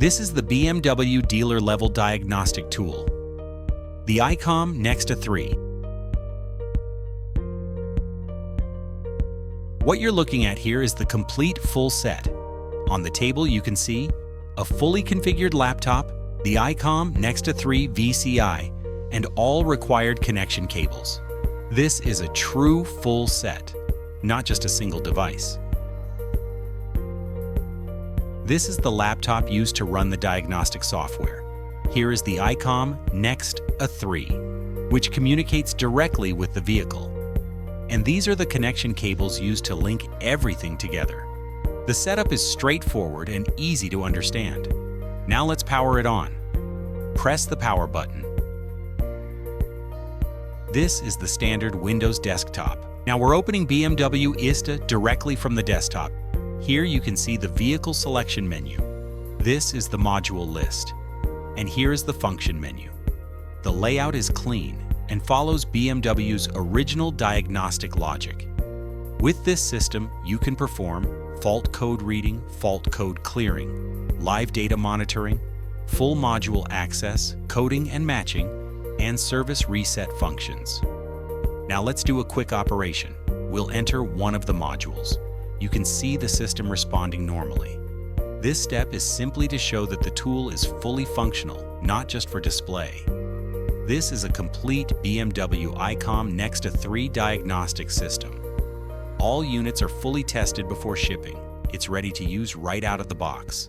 This is the BMW dealer-level diagnostic tool, the ICOM Next A3. What you're looking at here is the complete full set. On the table you can see a fully configured laptop, the ICOM Next A3 VCI, and all required connection cables. This is a true full set, not just a single device. This is the laptop used to run the diagnostic software. Here is the ICOM Next A3, which communicates directly with the vehicle. And these are the connection cables used to link everything together. The setup is straightforward and easy to understand. Now let's power it on. Press the power button. This is the standard Windows desktop. Now we're opening BMW ISTA directly from the desktop. Here you can see the vehicle selection menu. This is the module list. And here is the function menu. The layout is clean and follows BMW's original diagnostic logic. With this system, you can perform fault code reading, fault code clearing, live data monitoring, full module access, coding and matching, and service reset functions. Now let's do a quick operation. We'll enter one of the modules. You can see the system responding normally. This step is simply to show that the tool is fully functional, not just for display. This is a complete BMW ICOM Next A3 diagnostic system. All units are fully tested before shipping. It's ready to use right out of the box.